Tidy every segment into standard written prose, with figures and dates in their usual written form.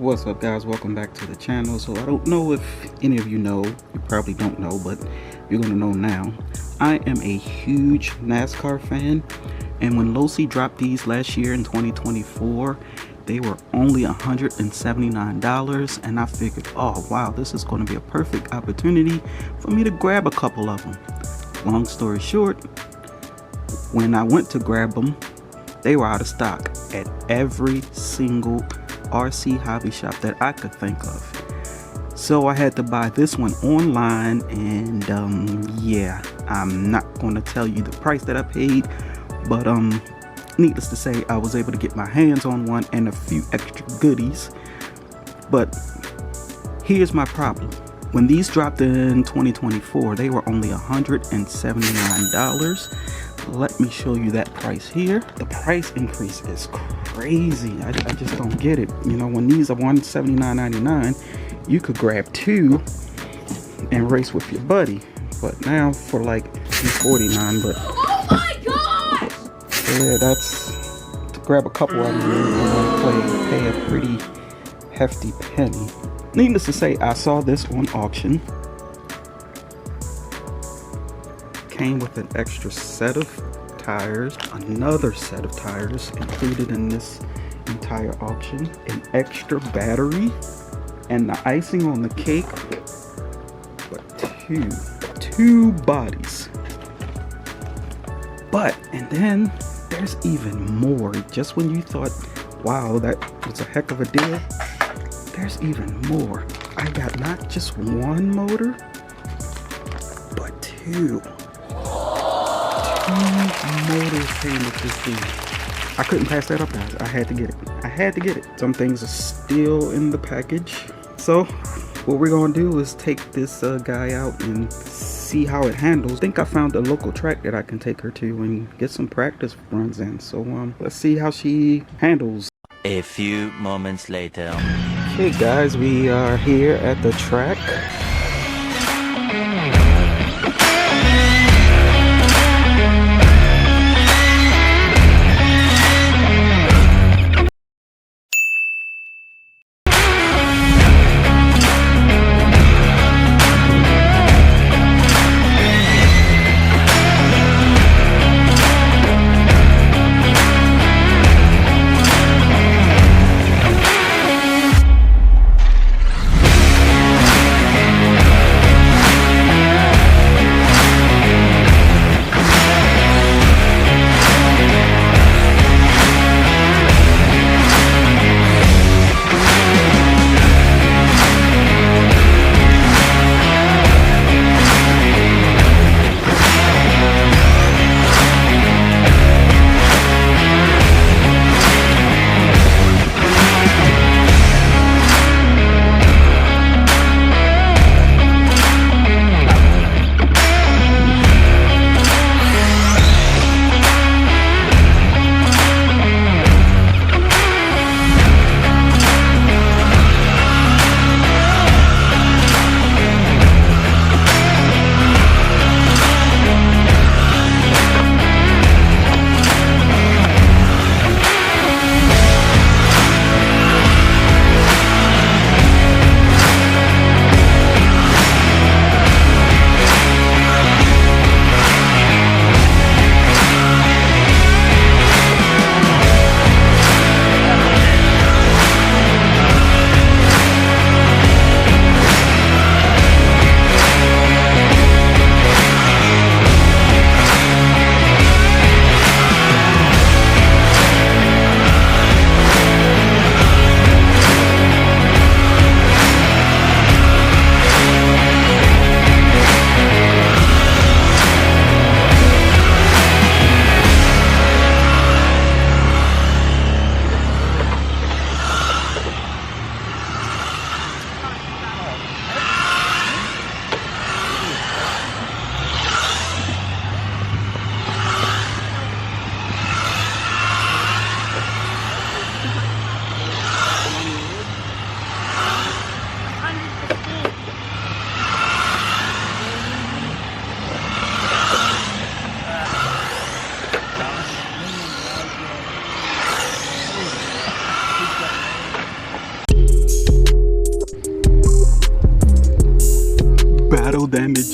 What's up, guys? Welcome back to the channel. So I don't know if any of you know, you probably don't know, but you're gonna know now. I am a huge NASCAR fan, and when Losi dropped these last year in 2024, they were only $179, and I figured, oh wow, this is going to be a perfect opportunity for me to grab a couple of them. Long story short, when I went to grab them, they were out of stock at every single RC hobby shop that I could think of. So I had to buy this one online, and yeah, I'm not going to tell you the price that I paid, but needless to say, I was able to get my hands on one and a few extra goodies. But here's my problem. When these dropped in 2024, they were only $179. Let me show you that price here. The price increase is crazy. I just don't get it. You know, when these are $179.99, you could grab two and race with your buddy. But now for like $249, but oh my gosh! yeah, that's to grab a couple of them and pay a pretty hefty penny. Needless to say, I saw this on auction. Came with an extra set of tires, another set of tires included in this entire auction, an extra battery, and the icing on the cake, but two bodies. And then there's even more. Just when you thought, wow, that was a heck of a deal, there's even more. I got not just one motor, but two motors came with this thing. I couldn't pass that up, guys. I had to get it. I had to get it. Some things are still in the package. So what we're gonna do is take this guy out and see how it handles. I think I found a local track that I can take her to and get some practice runs in. So let's see how she handles. A few moments later. Okay guys, we are here at the track. damage.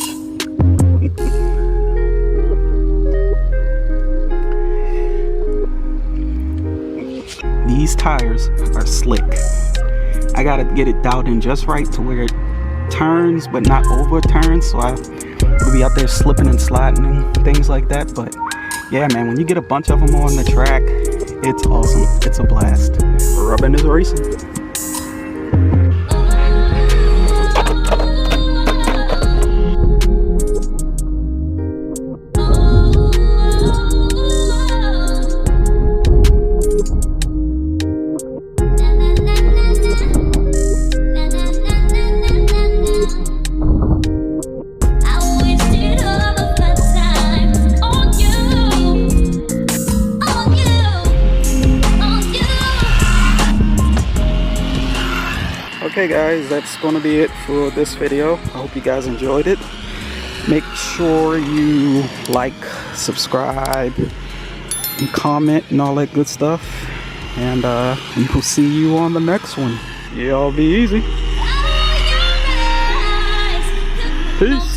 These tires are slick. I gotta get it dialed in just right to where it turns but not overturns, so I will be out there slipping and sliding and things like that. But yeah, man, when you get a bunch of them on the track, it's awesome. It's a blast. Rubbing is racing. Okay guys, that's gonna be it for this video. I hope you guys enjoyed it. Make sure you like, subscribe, and comment and all that good stuff. And we'll see you on the next one. Y'all be easy. Peace.